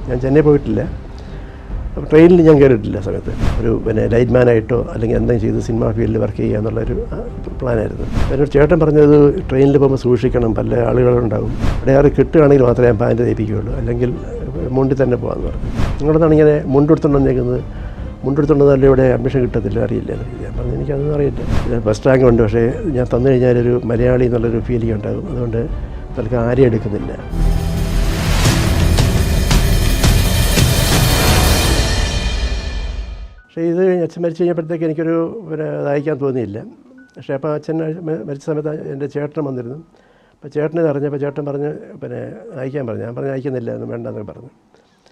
ഞാൻ ചെന്നൈ പോയിട്ടില്ല. ട്രെയിനിൽ ഞാൻ കയറിയിട്ടില്ല സമയത്ത്. ഒരു ലൈറ്റ് മാനായിട്ടോ അല്ലെങ്കിൽ എന്തെങ്കിലും ചെയ്ത് സിനിമാ ഫീൽഡിൽ വർക്ക് ചെയ്യുക എന്നുള്ളൊരു പ്ലാനായിരുന്നു. എന്നോട് ചേട്ടൻ പറഞ്ഞത് ട്രെയിനിൽ പോകുമ്പോൾ സൂക്ഷിക്കണം, പല ആളുകളുണ്ടാകും, അവിടെ കിട്ടുകയാണെങ്കിൽ മാത്രമേ ഞാൻ പാൻറ്റ് തയ്പ്പിക്കുകയുള്ളൂ, അല്ലെങ്കിൽ മുണ്ടിൽ തന്നെ പോകാമെന്ന് പറഞ്ഞു. നിങ്ങളെന്നാണ് ഇങ്ങനെ മുണ്ടെടുത്തുകൊണ്ട് വന്നേക്കുന്നത്, മുണ്ടെടുത്തുകൊണ്ടല്ല ഇവിടെ അഡ്മിഷൻ കിട്ടത്തില്ല, അറിയില്ല. ഞാൻ പറഞ്ഞു എനിക്കതൊന്നും അറിയില്ല. ഞാൻ ഫസ്റ്റ് റാങ്ക് ഉണ്ട്, പക്ഷേ ഞാൻ തന്നു കഴിഞ്ഞാൽ ഒരു മലയാളി എന്നുള്ളൊരു ഫീലിംഗ് ഉണ്ടാകും, അതുകൊണ്ട് തൽക്കാലം ആരെയും എടുക്കുന്നില്ല. പക്ഷേ ഇത് അച്ഛൻ മരിച്ചു കഴിഞ്ഞപ്പോഴത്തേക്ക് എനിക്കൊരു അയക്കാൻ തോന്നിയില്ല. പക്ഷേ അപ്പോൾ അച്ഛൻ മരിച്ച സമയത്ത് എൻ്റെ ചേട്ടൻ വന്നിരുന്നു. അപ്പോൾ ചേട്ടനെ അറിഞ്ഞപ്പോൾ ചേട്ടൻ പറഞ്ഞ് അയക്കാൻ പറഞ്ഞു. ഞാൻ പറഞ്ഞു അയക്കുന്നില്ല, ഒന്നും വേണ്ടെന്നൊക്കെ പറഞ്ഞു.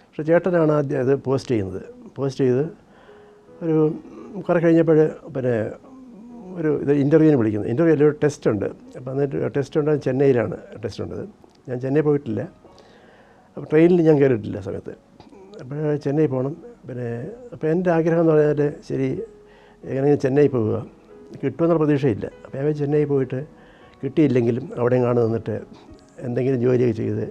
പക്ഷേ ചേട്ടനാണ് ആദ്യം അത് പോസ്റ്റ് ചെയ്ത് ഒരു കുറേ കഴിഞ്ഞപ്പോൾ ഒരു ഇത് ഇൻ്റർവ്യൂവിന് വിളിക്കുന്നത്. ഇൻ്റർവ്യൂവിൽ ഒരു ടെസ്റ്റ് ഉണ്ട്. അപ്പോൾ എന്നിട്ട് ടെസ്റ്റ് ഉണ്ട്, ചെന്നൈയിലാണ് ടെസ്റ്റ് ഉണ്ടത്. ഞാൻ ചെന്നൈ പോയിട്ടില്ല. അപ്പോൾ ട്രെയിനിൽ ഞാൻ കയറിയിട്ടില്ല സമയത്ത്. അപ്പോൾ ചെന്നൈ പോകണം. അപ്പോൾ എൻ്റെ ആഗ്രഹം എന്ന് പറഞ്ഞാൽ ശരി എങ്ങനെയെങ്കിലും ചെന്നൈ പോവുക, കിട്ടുമെന്നുള്ള പ്രതീക്ഷയില്ല. അപ്പോൾ ഞാൻ ചെന്നൈ പോയിട്ട് കിട്ടിയില്ലെങ്കിലും അവിടെ നിന്നിട്ട് എന്തെങ്കിലും ജോലിയൊക്കെ ചെയ്ത്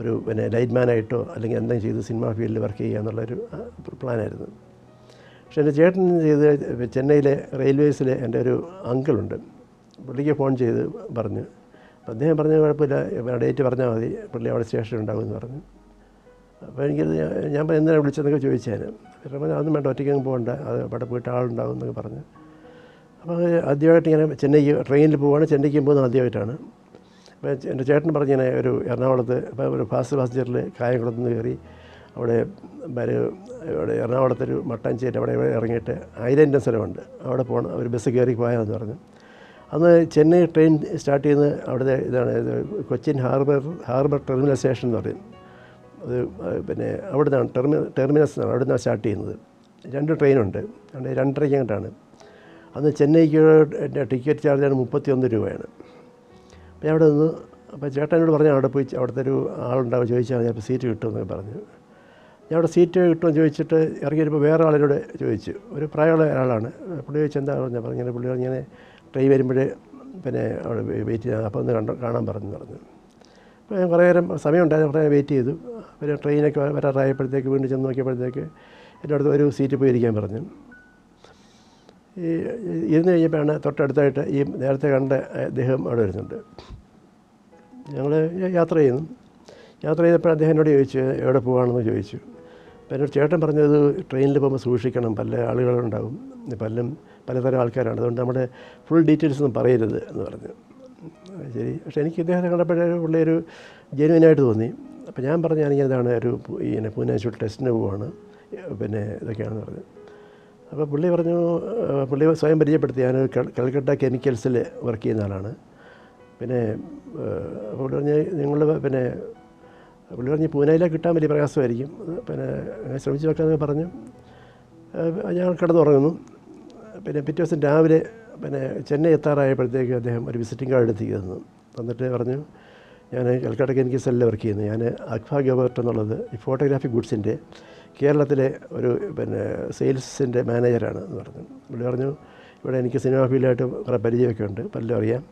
ഒരു ലൈറ്റ് മാനായിട്ടോ അല്ലെങ്കിൽ എന്തെങ്കിലും ചെയ്ത് സിനിമാ ഫീൽഡിൽ വർക്ക് ചെയ്യുക എന്നുള്ളൊരു പ്ലാനായിരുന്നു. പക്ഷേ എൻ്റെ ചേട്ടൻ ചെയ്ത് ചെന്നൈയിലെ റെയിൽവേസിലെ എൻ്റെ ഒരു അങ്കിളുണ്ട്, പുള്ളിക്ക് ഫോൺ ചെയ്ത് പറഞ്ഞു. അപ്പോൾ അദ്ദേഹം പറഞ്ഞു കുഴപ്പമില്ല, ഡേറ്റ് പറഞ്ഞാൽ മതി, പുള്ളി അവിടെ സ്റ്റേഷനിൽ ഉണ്ടാകുമെന്ന് പറഞ്ഞു. അപ്പോൾ എനിക്കത് ഞാൻ എന്തിനാണ് വിളിച്ചതെന്നൊക്കെ ചോദിച്ചാൽ പറഞ്ഞു അതൊന്നും വേണ്ട, ഒറ്റയ്ക്കങ്ങ് പോകണ്ട, അത് അവിടെ പോയിട്ട് ആളുണ്ടാകും എന്നൊക്കെ പറഞ്ഞു. അപ്പോൾ ആദ്യമായിട്ട് ഇങ്ങനെ ചെന്നൈക്ക് ട്രെയിനിൽ പോവുകയാണ്, ചെന്നൈക്ക് പോകുന്നത് ആദ്യമായിട്ടാണ്. അപ്പോൾ എൻ്റെ ചേട്ടൻ പറഞ്ഞിങ്ങനെ ഒരു എറണാകുളത്ത് അപ്പോൾ ഒരു ഫാസ്റ്റ് പാസഞ്ചറിൽ കായംകുളത്ത് നിന്ന് കയറി അവിടെ എറണാകുളത്തൊരു മട്ടാഞ്ചേരി അവിടെ ഇറങ്ങിയിട്ട് ഐലൻഡ് സ്ഥലമുണ്ട്, അവിടെ പോകണം, ഒരു ബസ് കയറി പോയാലെന്ന് പറഞ്ഞു. അന്ന് ചെന്നൈ ട്രെയിൻ സ്റ്റാർട്ട് ചെയ്യുന്നത് അവിടുത്തെ ഇതാണ്, കൊച്ചിൻ ഹാർബർ ടെർമിനൽ സ്റ്റേഷൻ എന്ന് പറയും. അത് അവിടെ നിന്നാണ് ടെർമിനസ് എന്നാണ്, അവിടെ നിന്നാണ് സ്റ്റാർട്ട് ചെയ്യുന്നത്. 2 ട്രെയിനുണ്ട്, 2:30 അങ്ങോട്ടാണ്. അന്ന് ചെന്നൈക്ക് ടിക്കറ്റ് ചാർജാണ് 31 രൂപയാണ്. അപ്പോൾ ഞാൻ അവിടെ നിന്ന് അപ്പോൾ ചേട്ടനോട് പറഞ്ഞു അവിടെ പോയി അവിടുത്തെ ഒരു ആളുണ്ടാവും ചോദിച്ചാൽ ഞാൻ സീറ്റ് കിട്ടുമെന്നൊക്കെ പറഞ്ഞു. ഞാൻ അവിടെ സീറ്റ് കിട്ടുമെന്ന് ചോദിച്ചിട്ട് ഇറങ്ങി വരുമ്പോൾ വേറെ ആളിനോട് ചോദിച്ചു, ഒരു പ്രായമുള്ള ഒരാളാണ്. പുള്ളി ചോദിച്ചു എന്താ പറഞ്ഞത്, പുള്ളി പറഞ്ഞിങ്ങനെ ട്രെയിൻ വരുമ്പോൾ അവിടെ വെയിറ്റ് ചെയ്യാം, അപ്പോൾ ഒന്ന് കാണാൻ പറഞ്ഞു. അപ്പോൾ ഞാൻ കുറേ നേരം സമയമുണ്ടായിരുന്നു, കുറേ വെയിറ്റ് ചെയ്തു. പിന്നെ ട്രെയിനൊക്കെ വരാറായപ്പോഴത്തേക്ക് വീണ്ടും ചെന്ന് നോക്കിയപ്പോഴത്തേക്ക് എൻ്റെ അടുത്ത് ഒരു സീറ്റ് പോയി ഇരിക്കാൻ പറഞ്ഞു. ഇരുന്ന് കഴിഞ്ഞപ്പോഴാണ് തൊട്ടടുത്തായിട്ട് ഈ നേരത്തെ കണ്ട അദ്ദേഹം അവിടെ വരുന്നുണ്ട്. ഞങ്ങൾ യാത്ര ചെയ്തപ്പോൾ അദ്ദേഹം എന്നോട് ചോദിച്ചു എവിടെ പോവുകയാണെന്ന് ചോദിച്ചു. അപ്പോൾ എന്നോട് ചേട്ടൻ പറഞ്ഞത് ട്രെയിനിൽ പോകുമ്പോൾ സൂക്ഷിക്കണം, പല ആളുകളുണ്ടാകും, പലതരം ആൾക്കാരാണ്, അതുകൊണ്ട് നമ്മുടെ ഫുൾ ഡീറ്റെയിൽസ് ഒന്നും പറയരുത് എന്ന് പറഞ്ഞു. ശരി. പക്ഷേ എനിക്ക് ഇദ്ദേഹത്തെ കണ്ടപ്പോഴേ പുള്ളി ഒരു ജെന്യുവനായിട്ട് തോന്നി. അപ്പോൾ ഞാൻ പറഞ്ഞു ഞാനിതാണ് ഒരു പൂനെ ഇൻസ്റ്റിറ്റ്യൂട്ട് ടെസ്റ്റിന് പോവുകയാണ്, ഇതൊക്കെയാണെന്ന് പറഞ്ഞു. അപ്പോൾ പുള്ളി സ്വയം പരിചയപ്പെടുത്തി, ഞാനൊരു കൽക്കട്ട കെമിക്കൽസിൽ വർക്ക് ചെയ്യുന്ന ആളാണ്. പുള്ളി പറഞ്ഞ് പുള്ളി പറഞ്ഞ് പൂനെയിലേക്ക് കിട്ടാൻ വലിയ പ്രയാസമായിരിക്കും, ശ്രമിച്ച് നോക്കാമെന്നൊക്കെ പറഞ്ഞു. ഞാൻ കിടന്നുറങ്ങുന്നു. പിറ്റേ ദിവസം രാവിലെ ചെന്നൈ എത്താറായപ്പോഴത്തേക്ക് അദ്ദേഹം ഒരു വിസിറ്റിംഗ് കാർഡ് എടുത്ത് തന്നിട്ട് പറഞ്ഞു ഞാൻ കൽക്കട്ട കെമിക്കൽസിൽ വർക്ക് ചെയ്യുന്നു, ഞാൻ അക്ഫ ഗവേർട്ട് എന്നുള്ളത് ഈ ഫോട്ടോഗ്രാഫി ഗുഡ്സിൻ്റെ കേരളത്തിലെ ഒരു സെയിൽസിൻ്റെ മാനേജറാണ് എന്ന് പറഞ്ഞു. പുള്ളി പറഞ്ഞു ഇവിടെ എനിക്ക് സിനിമാ ഫീൽഡായിട്ട് കുറേ പരിചയമൊക്കെ ഉണ്ട്, പലരും അറിയാം.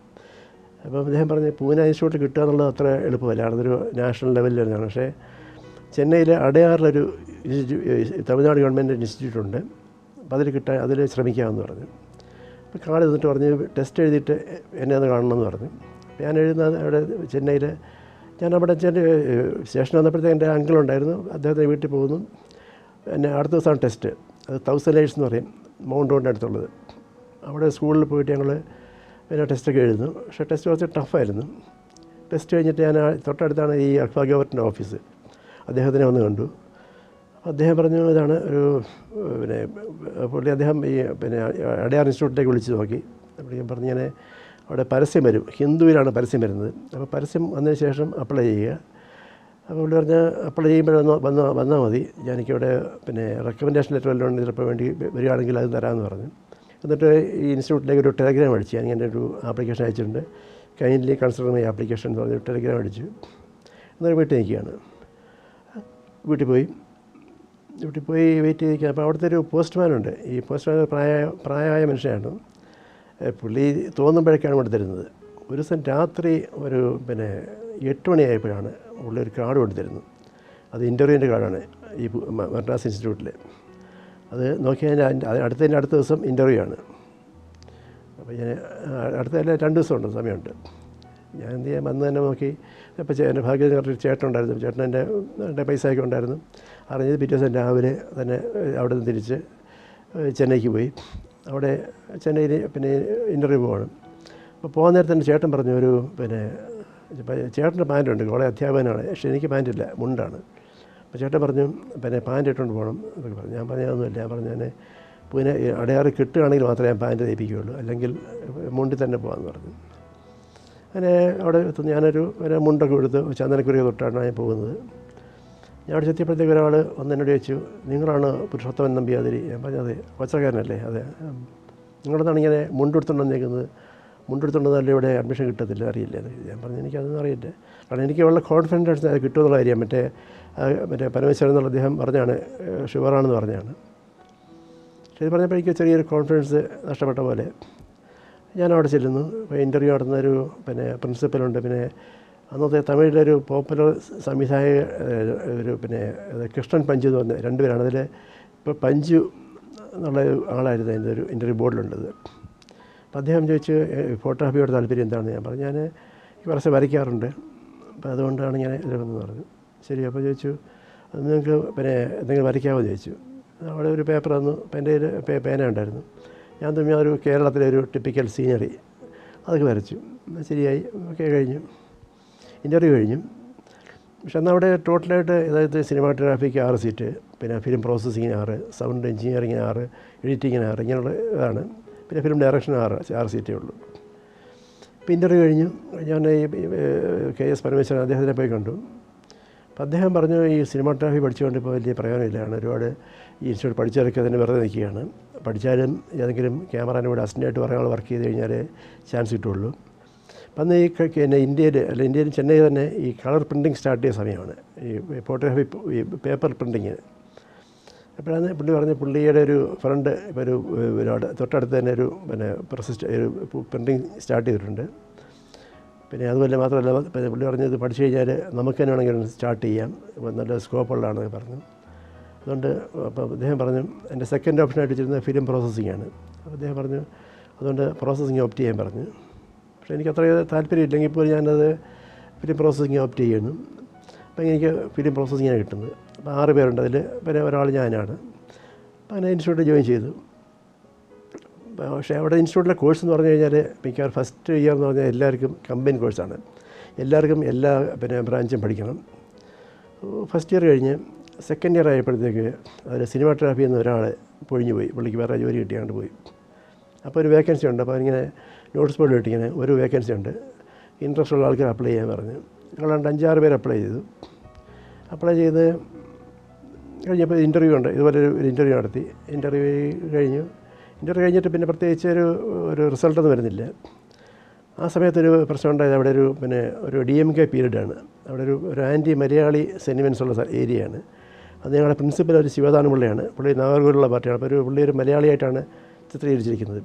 അപ്പോൾ അദ്ദേഹം പറഞ്ഞ് പൂനെ ഇൻസ്റ്റിറ്റ്യൂട്ട് കിട്ടുക എന്നുള്ളത് അത്ര എളുപ്പമല്ല, അതൊരു നാഷണൽ ലെവലിൽ വരുന്നതാണ്. പക്ഷേ ചെന്നൈയിൽ അടയാറിലൊരു തമിഴ്നാട് ഗവൺമെൻറ് ഇൻസ്റ്റിറ്റ്യൂട്ട് ഉണ്ട്, അപ്പോൾ അതിൽ ശ്രമിക്കാമെന്ന് പറഞ്ഞു. അപ്പോൾ കാർഡ് തന്നിട്ട് പറഞ്ഞു ടെസ്റ്റ് എഴുതിയിട്ട് എന്നെ ഒന്ന് കാണണമെന്ന് പറഞ്ഞു. ഞാൻ എഴുതുന്നത് അവിടെ ചെന്നൈയിൽ ഞാൻ അവിടെ സ്റ്റേഷനിൽ വന്നപ്പോഴത്തേക്ക് എൻ്റെ അങ്കിളുണ്ടായിരുന്നു, അദ്ദേഹത്തിൻ്റെ വീട്ടിൽ പോകുന്നു. അടുത്ത ദിവസമാണ് ടെസ്റ്റ്, അത് 1000 എന്ന് പറയും, മൗണ്ട് റോഡിൻ്റെ അടുത്തുള്ളത്. അവിടെ സ്കൂളിൽ പോയിട്ട് ഞങ്ങൾ ടെസ്റ്റൊക്കെ എഴുതുന്നു. പക്ഷേ ടെസ്റ്റ് കുറച്ച് ടഫായിരുന്നു. ടെസ്റ്റ് കഴിഞ്ഞിട്ട് ഞാൻ തൊട്ടടുത്താണ് ഈ അക്ഫ ഗവർണറിൻ്റെ ഓഫീസ്, അദ്ദേഹത്തിനെ വന്ന് കണ്ടു. അദ്ദേഹം പറഞ്ഞു ഇതാണ് ഒരു പുള്ളി അദ്ദേഹം ഈ അടയാർ ഇൻസ്റ്റിറ്റ്യൂട്ടിലേക്ക് വിളിച്ച് നോക്കി. അപ്പോൾ ഞാൻ പറഞ്ഞു ഞാൻ അവിടെ പരസ്യം വരും, ഹിന്ദുവിലാണ് പരസ്യം വരുന്നത്, അപ്പോൾ പരസ്യം വന്നതിന് ശേഷം അപ്ലൈ ചെയ്യുക. അപ്പോൾ പുള്ളി പറഞ്ഞാൽ അപ്ലൈ ചെയ്യുമ്പോഴൊന്ന് വന്നാൽ മതി, എനിക്കിവിടെ റെക്കമെൻഡേഷൻ ലെറ്റർ വല്ലതും ചിലപ്പോൾ വേണ്ടി വരികയാണെങ്കിൽ അത് തരാമെന്ന് പറഞ്ഞു. എന്നിട്ട് ഈ ഇൻസ്റ്റിറ്റ്യൂട്ടിലേക്ക് ഒരു ടെലഗ്രാം അടിച്ചു. ഞാൻ എൻ്റെ ഒരു ആപ്ലിക്കേഷൻ അയച്ചിട്ടുണ്ട്, കൈൻഡ്ലി കൺസിഡർ മൈ ആപ്ലിക്കേഷൻ എന്ന് പറഞ്ഞ് ടെലഗ്രാം അടിച്ചു. എന്നിട്ട് വീട്ടിൽ നിൽക്കുകയാണ്. വീട്ടിൽ പോയി വെയിറ്റ് ചെയ്തിരിക്കുക. അപ്പോൾ അവിടുത്തെ ഒരു പോസ്റ്റ്മാനുണ്ട്. ഈ പോസ്റ്റ്മാൻ പ്രായമായ മനുഷ്യനാണ്. പുള്ളി തോന്നുമ്പോഴേക്കാണ് ഇവിടെ തരുന്നത്. ഒരു ദിവസം രാത്രി ഒരു 8 മണിയായപ്പോഴാണ് പുള്ളി ഒരു കാർഡ് കൊണ്ട് തരുന്നത്. അത് ഇൻ്റർവ്യൂവിൻ്റെ കാർഡാണ് ഈ മദ്രാസ് ഇൻസ്റ്റിറ്റ്യൂട്ടിൽ. അത് നോക്കിയാൽ അടുത്ത ദിവസം ഇൻ്റർവ്യൂ ആണ്. അപ്പോൾ ഞാൻ അടുത്ത 2 ദിവസമുണ്ട്, സമയമുണ്ട്. ഞാൻ എന്ത് ചെയ്യാൻ വന്ന് തന്നെ നോക്കി. അപ്പോൾ എൻ്റെ ഭാഗ്യം കറക്റ്റ് ചേട്ടനുണ്ടായിരുന്നു. ചേട്ടൻ എൻ്റെ പൈസയൊക്കെ ഉണ്ടായിരുന്നു. അറിഞ്ഞത് പിറ്റേ ദിവസം രാവിലെ തന്നെ അവിടെ നിന്ന് തിരിച്ച് ചെന്നൈക്ക് പോയി. അവിടെ ചെന്നൈയിൽ പിന്നെ ഇൻ്റർവ്യൂ പോകണം. അപ്പോൾ പോകുന്ന നേരത്തെ തന്നെ ചേട്ടൻ പറഞ്ഞു, ചേട്ടൻ്റെ പാൻറ്റുണ്ട്, കോളേജ് അധ്യാപകനാണ്, പക്ഷേ എനിക്ക് പാൻറ്റില്ല, മുണ്ടാണ്. അപ്പോൾ ചേട്ടൻ പറഞ്ഞു പാൻറ്റ് ഇട്ടുകൊണ്ട് പോകണം എന്നൊക്കെ പറഞ്ഞു. ഞാൻ പറഞ്ഞതൊന്നുമില്ല. ഞാൻ പറഞ്ഞു പിന്നെ അടയാറ് കിട്ടുകയാണെങ്കിൽ മാത്രമേ ഞാൻ പാൻറ്റ് തയ്പ്പിക്കുകയുള്ളൂ, അല്ലെങ്കിൽ മുണ്ടിൽ തന്നെ പോകാമെന്ന് പറഞ്ഞു. അങ്ങനെ അവിടെ ഞാനൊരു മുണ്ടൊക്കെ എടുത്ത് ചന്ദനക്കുറി തൊട്ടാണ് ഞാൻ പോകുന്നത്. ഞാൻ അവിടെ ചെത്തിയപ്പോഴത്തേക്ക് ഒരാൾ എന്നോട് ചോദിച്ചു, നിങ്ങളാണ് പുരുഷോത്തമൻ നമ്പ്യാതിരി? ഞാൻ പറഞ്ഞു അതെ. കൊച്ചക്കാരനല്ലേ? അതെ. നിങ്ങളെന്നാണ് ഇങ്ങനെ മുണ്ടെടുത്തുകൊണ്ട് വന്നേക്കുന്നത്? മുണ്ടെടുത്തുകൊണ്ടല്ല ഇവിടെ അഡ്മിഷൻ കിട്ടത്തില്ല, അറിയില്ല. ഞാൻ പറഞ്ഞു എനിക്കതൊന്നും അറിയില്ല. കാരണം എനിക്ക് വളരെ കോൺഫിഡൻസ് അത് കിട്ടുമെന്നുള്ള കാര്യം മറ്റേ പരമേശ്വരൻ എന്നുള്ള അദ്ദേഹം പറഞ്ഞാണ്, ഷുഗറാണെന്ന് പറഞ്ഞാണ്. പക്ഷേ ഇത് പറഞ്ഞപ്പോൾ എനിക്ക് ചെറിയൊരു കോൺഫിഡൻസ് നഷ്ടപ്പെട്ട പോലെ. ഞാൻ അവിടെ ചെല്ലുന്നു. ഇപ്പോൾ ഇൻ്റർവ്യൂ നടത്തുന്നൊരു പ്രിൻസിപ്പലുണ്ട്. പിന്നെ അന്നത്തെ തമിഴിലൊരു പോപ്പുലർ സംവിധായക കൃഷ്ണൻ പഞ്ചു എന്ന് പറഞ്ഞ 2 പേരാണ്. അതിൽ ഇപ്പോൾ പഞ്ചു എന്നുള്ള ആളായിരുന്നു അതിൻ്റെ ഒരു ഇൻ്റർവ്യൂ ബോർഡിലുണ്ടത്. അപ്പോൾ അദ്ദേഹം ചോദിച്ചു ഫോട്ടോഗ്രാഫിയോട് താല്പര്യം എന്താണെന്ന്. ഞാൻ പറഞ്ഞു ഞാൻ കുറച്ച് വരയ്ക്കാറുണ്ട്, അപ്പോൾ അതുകൊണ്ടാണ് ഞാൻ ഇതിലെന്ന് പറഞ്ഞു. ശരി. അപ്പോൾ ചോദിച്ചു നിങ്ങൾക്ക് എന്തെങ്കിലും വരയ്ക്കാമോ ചോദിച്ചു. അവിടെ ഒരു പേപ്പർ തന്നു. അപ്പോൾ എൻ്റെ കയ്യിൽ പേന ഉണ്ടായിരുന്നു. ഞാൻ തമ്മിൽ ഒരു കേരളത്തിലെ ഒരു ടിപ്പിക്കൽ സീനറി അതൊക്കെ വരച്ചു. ശരിയായി. ഓക്കെ, കഴിഞ്ഞു. ഇൻ്റർവ്യൂ കഴിഞ്ഞു. പക്ഷെ എന്നാൽ അവിടെ ടോട്ടലായിട്ട് അതായത് സിനിമാറ്റോഗ്രാഫിക്ക് 6 സീറ്റ്, പിന്നെ ഫിലിം പ്രോസസ്സിങ്ങിന് 6, സൗണ്ട് എഞ്ചിനീയറിങ്ങിന് 6, എഡിറ്റിങ്ങിന് 6, ഇങ്ങനെയുള്ള ഇതാണ്. പിന്നെ ഫിലിം ഡയറക്ഷന് 6 സീറ്റേ ഉള്ളൂ. ഇപ്പോൾ ഇൻ്റർവ്യൂ കഴിഞ്ഞു. ഞാൻ ഈ KS പരമേശ്വരൻ അദ്ദേഹത്തിനെ പോയി കണ്ടു. അപ്പോൾ അദ്ദേഹം പറഞ്ഞു ഈ സിനിമാറ്റോഗ്രാഫി പഠിച്ചുകൊണ്ട് ഇപ്പോൾ വലിയ പ്രയോജനമില്ല, ഒരു ഈ ഇൻസ്റ്റിറ്റ്യൂട്ട് പഠിച്ചവരൊക്കെ തന്നെ വെറുതെ നിൽക്കുകയാണ്. പഠിച്ചാലും ഏതെങ്കിലും ക്യാമറാനോട് അസിസ്റ്റൻ്റായിട്ട് പറയാനുള്ള വർക്ക് ചെയ്ത് കഴിഞ്ഞാൽ ചാൻസ് കിട്ടുള്ളൂ. അപ്പം അന്ന് ഇന്ത്യയിൽ ചെന്നൈ തന്നെ ഈ കളർ പ്രിൻറ്റിങ് സ്റ്റാർട്ട് ചെയ്ത സമയമാണ്, ഈ ഫോട്ടോഗ്രാഫി ഈ പേപ്പർ പ്രിൻറ്റിങ്ങിന്. അപ്പോഴാണ് പുള്ളി പറഞ്ഞ് പുള്ളിയുടെ ഒരു ഫ്രണ്ട് ഇപ്പോൾ ഒരു തൊട്ടടുത്ത് തന്നെ ഒരു ഒരു പ്രിൻറ്റിങ് സ്റ്റാർട്ട് ചെയ്തിട്ടുണ്ട്. പിന്നെ അതുപോലെ മാത്രമല്ല പിന്നെ പുള്ളി പറഞ്ഞത് പഠിച്ചു കഴിഞ്ഞാൽ നമുക്ക് തന്നെ വേണമെങ്കിൽ സ്റ്റാർട്ട് ചെയ്യാം, നല്ല സ്കോപ്പുള്ളതാണെന്ന് പറഞ്ഞു. അതുകൊണ്ട് അപ്പോൾ അദ്ദേഹം പറഞ്ഞു എൻ്റെ സെക്കൻഡ് ഓപ്ഷനായിട്ട് വെച്ചിരുന്നത് ഫിലിം പ്രോസസ്സിംഗ് ആണ്. അപ്പോൾ അദ്ദേഹം പറഞ്ഞു അതുകൊണ്ട് പ്രോസസ്സിങ് ഓപ്റ്റ് ചെയ്യാൻ പറഞ്ഞു. പക്ഷേ എനിക്ക് അത്ര താല്പര്യമില്ലെങ്കിൽ പോലും ഞാനത് ഫിലിം പ്രോസസ്സിങ് ഓപ്റ്റ് ചെയ്യുന്നു. അപ്പോൾ എനിക്ക് ഫിലിം പ്രോസസ്സിങ്ങാണ് കിട്ടുന്നത്. അപ്പോൾ 6 പേരുണ്ട് അതിൽ, പിന്നെ ഒരാൾ ഞാനാണ്. അപ്പോൾ അങ്ങനെ ഇൻസ്റ്റിറ്റ്യൂട്ടിൽ ജോയിൻ ചെയ്തു. പക്ഷേ അവിടെ ഇൻസ്റ്റിറ്റ്യൂട്ടിലെ കോഴ്സ് എന്ന് പറഞ്ഞു കഴിഞ്ഞാൽ മിക്കവാറും ഫസ്റ്റ് ഇയർ എന്ന് പറഞ്ഞാൽ എല്ലാവർക്കും കമ്പൈൻ കോഴ്സാണ്. എല്ലാവർക്കും എല്ലാ ബ്രാഞ്ചും പഠിക്കണം. ഫസ്റ്റ് ഇയർ കഴിഞ്ഞ് സെക്കൻഡ് ഇയർ ആയപ്പോഴത്തേക്ക് അതിൽ സിനിമാറ്റോഗ്രാഫി എന്ന ഒരാൾ പൊഴിഞ്ഞു പോയി. പുള്ളിക്ക് വേറെ ജോലി കിട്ടിയാണ്ട് പോയി. അപ്പോൾ ഒരു വേക്കൻസി ഉണ്ട്. അപ്പോൾ അതിങ്ങനെ നോട്ടീസ് ബോർഡ് ഇട്ടിങ്ങനെ ഒരു വേക്കൻസി ഉണ്ട്, ഇൻട്രസ്റ്റ് ഉള്ള ആൾക്കാർ അപ്ലൈ ചെയ്യാൻ പറഞ്ഞ്. ഞങ്ങളാണ്ട് 5-6 പേര് അപ്ലൈ ചെയ്തു. അപ്ലൈ ചെയ്ത് കഴിഞ്ഞപ്പോൾ ഇൻ്റർവ്യൂ ഉണ്ട്. ഇതുപോലെ ഒരു ഇൻ്റർവ്യൂ നടത്തി. ഇൻ്റർവ്യൂ കഴിഞ്ഞിട്ട് പിന്നെ പ്രത്യേകിച്ച് ഒരു റിസൾട്ടൊന്നും വരുന്നില്ല. ആ സമയത്തൊരു പ്രശ്നം ഉണ്ടായത് അവിടെ ഒരു DMK പീരീഡാണ്. അവിടെ ഒരു ആൻറ്റി മലയാളി സെൻറ്റിമെൻറ്റ്സ് ഉള്ള ഏരിയയാണ്. അത് ഞങ്ങളുടെ പ്രിൻസിപ്പൽ ഒരു ശിവദാനം പിള്ളയാണ്. പുള്ളി നാഗർകോവിലുള്ള പാർട്ടിയാണ്. അപ്പോൾ പുള്ളി ഒരു മലയാളിയായിട്ടാണ് ചിത്രീകരിച്ചിരിക്കുന്നത്.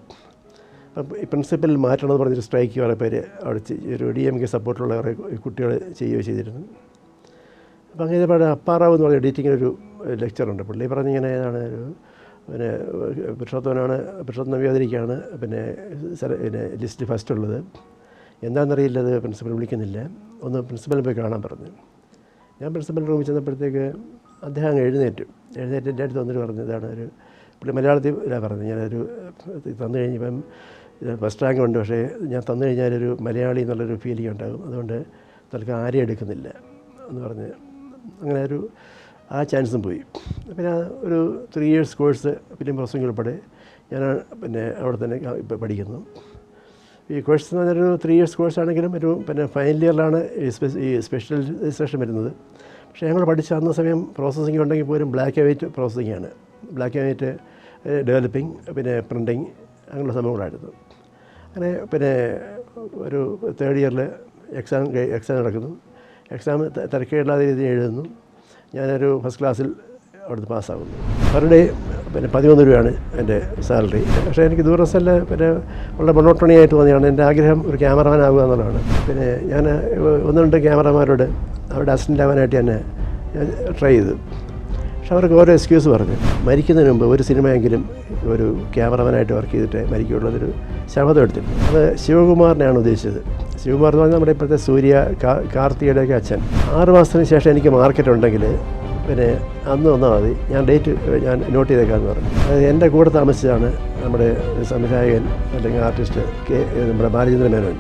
അപ്പോൾ ഈ പ്രിൻസിപ്പൽ മാറ്റണമെന്ന് പറഞ്ഞൊരു സ്ട്രൈക്ക് കുറേ പേര് അവിടെ ഒരു DMK സപ്പോർട്ടുള്ള കുറേ കുട്ടികൾ ചെയ്തിരുന്നു. അപ്പോൾ അങ്ങനെ പാടെ അപ്പാറാവ് എന്ന് പറഞ്ഞ എഡിറ്റിങ്ങിനൊരു ലെക്ചറുണ്ട്. പുള്ളി പറഞ്ഞിങ്ങനെ ഏതാണ് പുരുഷോത്തമൻ നമ്പ്യാതിരിക്കാണ് ലിസ്റ്റ് ഫസ്റ്റ് ഉള്ളത്, എന്താണെന്നറിയില്ല, അത് പ്രിൻസിപ്പൽ വിളിക്കുന്നില്ല, ഒന്ന് പ്രിൻസിപ്പലിനെ പോയി കാണാൻ പറഞ്ഞു. ഞാൻ പ്രിൻസിപ്പൽ റൂമിൽ ചെന്നപ്പോഴത്തേക്ക് അദ്ദേഹം അങ്ങ് എഴുന്നേറ്റ് എൻ്റെ അടുത്ത് വന്നിട്ട് പറഞ്ഞു, ഇതാണ് പുള്ളി മലയാളത്തിലാണ് പറഞ്ഞത്, ഞാനൊരു തന്നു കഴിഞ്ഞപ്പം ഫസ്റ്റ് റാങ്ക് ഉണ്ട്, പക്ഷേ ഞാൻ തന്നു കഴിഞ്ഞാലൊരു മലയാളി എന്നുള്ളൊരു ഫീലിംഗ് ഉണ്ടാകും, അതുകൊണ്ട് തൽക്കാലം ആരെയും എടുക്കുന്നില്ല എന്ന് പറഞ്ഞ് അങ്ങനെ ആ ചാൻസും പോയി. പിന്നെ ഒരു 3 ഇയേഴ്സ് കോഴ്സ് ഫിലിം പ്രോസസ്സിംഗ് ഉൾപ്പെടെ ഞാൻ അവിടെ തന്നെ ഇപ്പോൾ പഠിക്കുന്നു. ഈ കോഴ്സ് എന്ന് പറഞ്ഞൊരു 3 ഇയേഴ്സ് കോഴ്സാണെങ്കിലും ഫൈനൽ ഇയറിലാണ് ഈ സ്പെഷ്യലൈസേഷൻ വരുന്നത്. പക്ഷേ ഞങ്ങൾ പഠിച്ച അന്ന സമയം പ്രോസസ്സിംഗ് ഉണ്ടെങ്കിൽ പോലും ബ്ലാക്ക് ആൻഡ് വൈറ്റ് പ്രോസസ്സിംഗാണ്. Black and white developing, printing, അങ്ങനെയുള്ള സംഭവങ്ങളായിരുന്നു. അങ്ങനെ ഒരു 3rd ഇയറിൽ എക്സാം നടക്കുന്നു. എക്സാം തിരക്കേടില്ലാത്ത രീതിയിൽ എഴുതുന്നു. ഞാനൊരു ഫസ്റ്റ് ക്ലാസ്സിൽ അവിടുന്ന് പാസ്സാകുന്നു. പെർ ഡേ 13 രൂപയാണ് എൻ്റെ സാലറി. പക്ഷേ എനിക്ക് ദൂരസ്ഥല വളരെ മൊണോട്ടണിയായിട്ട് തോന്നിയാണ്. എൻ്റെ ആഗ്രഹം ഒരു ക്യാമറമാൻ ആകുക എന്നുള്ളതാണ്. ഞാൻ 1-2 ക്യാമറമാരോട് അവരുടെ അസിസ്റ്റൻ്റ് ആവാനായിട്ട് തന്നെ ഞാൻ ട്രൈ ചെയ്തു. പക്ഷെ അവർക്ക് ഓരോ എക്സ്ക്യൂസ് പറഞ്ഞു. മരിക്കുന്നതിന് മുമ്പ് ഒരു സിനിമയെങ്കിലും ഒരു ക്യാമറമാനായിട്ട് വർക്ക് ചെയ്തിട്ട് മരിക്കുള്ളതൊരു ശപഥം എടുത്തിട്ടുണ്ട്. അത് ശിവകുമാറിനെയാണ് ഉദ്ദേശിച്ചത്. ശിവകുമാർ എന്ന് പറഞ്ഞാൽ നമ്മുടെ ഇപ്പോഴത്തെ സൂര്യ കാർത്തികയുടെയൊക്കെ അച്ഛൻ. 6 മാസത്തിന് ശേഷം എനിക്ക് മാർക്കറ്റ് ഉണ്ടെങ്കിൽ പിന്നെ അന്ന് വന്നാൽ മതി, ഞാൻ ഡേറ്റ് ഞാൻ നോട്ട് ചെയ്തേക്കാമെന്ന് പറഞ്ഞു. അത് എൻ്റെ കൂടെ താമസിച്ചാണ് നമ്മുടെ സംവിധായകൻ അല്ലെങ്കിൽ ആർട്ടിസ്റ്റ് നമ്മുടെ ബാലചന്ദ്രൻ മേനോൻ.